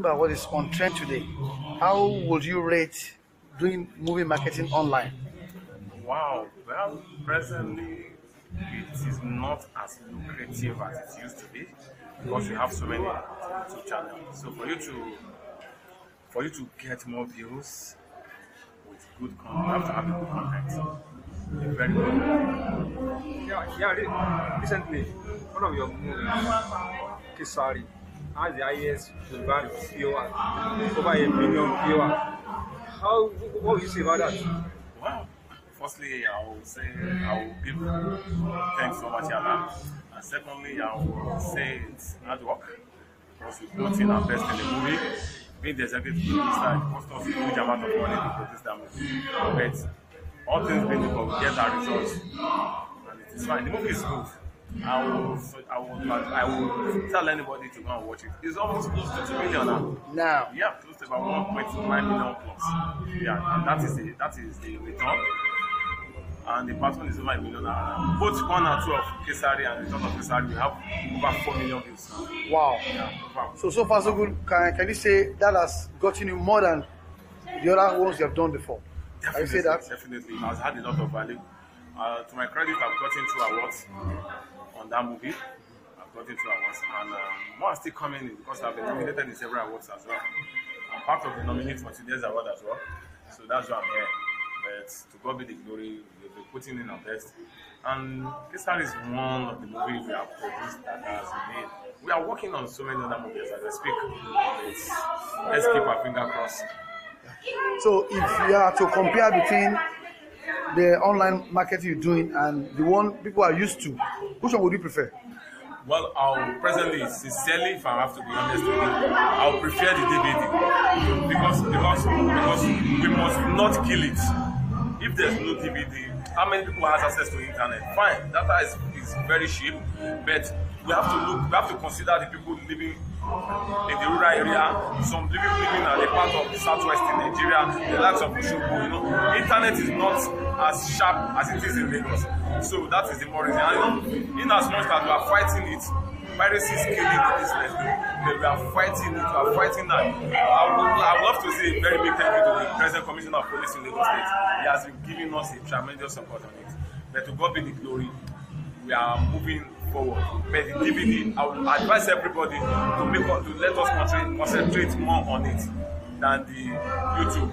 going by what is on trend today, how would you rate doing movie marketing online? Wow. Well, presently it is not as lucrative as it used to be because you have so many YouTube channels. So for you to get more views with good content, you have to have a good content. A very good. Recently, one of your movies, Kisari, has the highest viewer, over 1 million viewers. What would you say about that? Well, firstly, I will say I will give thanks so much, Yana. And secondly, I will say it's hard work because we put in our best in the movie. Being the executive producer, it cost us a huge amount of money to produce that movie. But all things being equal, we get that result, and it is fine. The movie is good. I will tell anybody to go and watch it. It's almost close to 2 million now. Yeah, close to about 1.9 million plus. Yeah, and that is the return. And the pattern is over 1 million now. Both 1 and 2 of Kesari and Return of Kesari, we have over 4 million views now. Wow. Yeah, So far so good. Can you say that has gotten you more than the other ones you have done before? Can you say that? Definitely. It has had a lot of value. To my credit, I've gotten 2 awards on that movie. I've gotten 2 awards, and more are still coming in because I've been nominated in several awards as well. I'm part of the nominee for today's award as well. So that's why I'm here. But to God be the glory, we've been putting in our best. And Kesari is one of the movies we have produced that has been made. We are working on so many other movies as I speak. Let's keep our finger crossed. So if you are to compare between the online marketing you're doing and the one people are used to, which one would you prefer? Well, presently, sincerely, if I have to be honest with you, I'll prefer the DVD because we must not kill it. If there's no DVD, how many people has access to internet? Fine, data is very cheap, but we have to consider the people living in the rural area, some people living at a part of the southwest in Nigeria, the likes of Oshogo. Internet is not as sharp as it is in Lagos. So that is the more reason. And in as much that we are fighting it, piracy is killing the business. We are fighting it, we are fighting that. I would love to say a very big thank you to the President Commissioner of Police in Lagos State. He has been giving us a tremendous support on it. But to God be the glory, we are moving forward. But the DVD, I would advise everybody to let us concentrate more on it than the YouTube.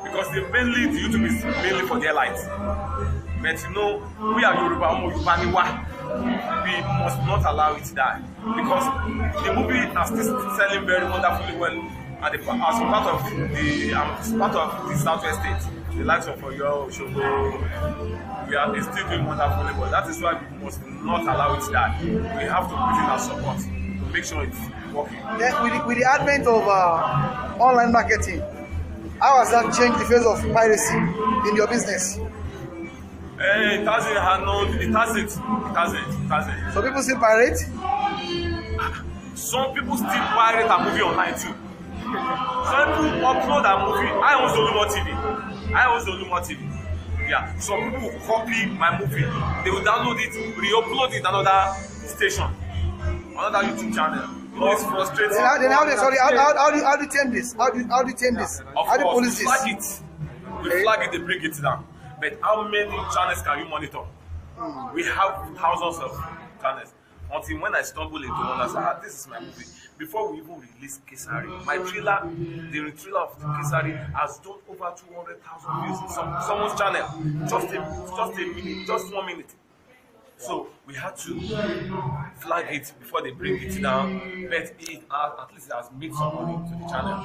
Because the YouTube is mainly for the elites. But you know, we are Yoruba, we must not allow it to die. Because the movie is still selling very wonderfully well as part of the Southwest State. The likes of Oyo, Oshogo, we are still doing wonderfully well. That is why we must not allow it to die. We have to put in our support to make sure it's working. Then with the advent of online marketing, how has that changed the face of piracy in your business? It hasn't. So people still pirate? Some people still pirate a movie online too. Some people upload a movie. I own Zolumo TV. Yeah. Some people copy my movie. They will download it, re-upload it another station, another YouTube channel. You know, it's frustrating. How do you tame this? How do you tame this? How do you police this? Flag it. We flag it, they bring it down. But how many channels can you monitor? We have thousands of channels. Until when I stumble into one, I say, this is my movie. Before we even release Kesari, my trailer, the trailer of Kesari has done over 200,000 views in someone's channel. Just a minute, just 1 minute. So we had to flag it before they bring it down. But at least it has made some money to the channel.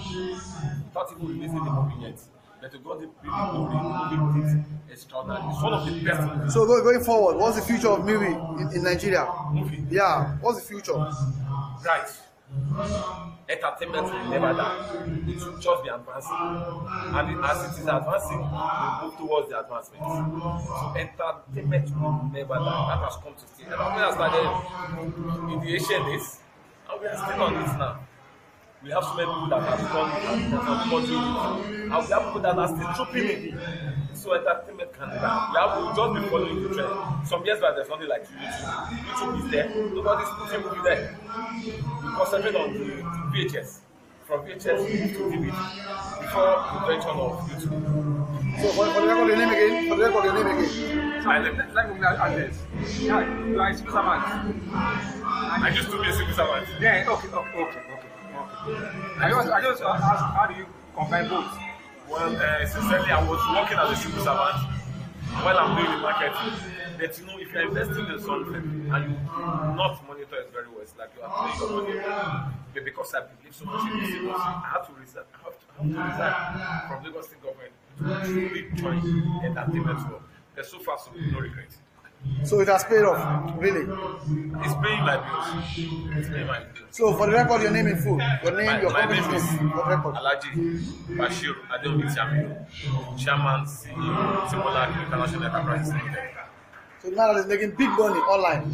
Not even releasing the movie yet. But to God, the movie is extraordinary. It's one of the best movies. So going forward, what's the future of movie in Nigeria? Movie. Yeah, what's the future? Right. Entertainment will never die. It will just be advancing. And as it is advancing, we move towards the advancement. So entertainment will never die. That has come to stay. Entertainment has started in the ancient days, and we are still on it now. We have so many people that have done it and we have people that are still trooping in. So entertainment can die. We have just been following the trend. Some years back, there's nothing like YouTube. YouTube is there. Nobody's putting movie there. We concentrate on the VHS. from VHS to DVD before the invention of YouTube. So for the record, your name again. For the record, your name again. My name, Like we are this. Yeah, you are a civil servant. I used to be a civil servant. Yeah, okay. I just ask, how do you combine both? Well, sincerely, I was working as a civil servant while I'm doing the marketing. But you know, if you're investing in something and you not monitor it very well, it's like you are playing your money. But because I believe so much in this industry, I have to resign. I have to resign from Lagos State government to truly join entertainment world. But so far, so no regret. So it has paid off, really. It's paying my bills. It's paying my bills. So for the record, your name in full. Your name, your My company's name is name. For the record. Alhaji Bashir Adeomi Tiamiyu, Chairman, CEO, Simola International Enterprises Limited. So now that is making big money online.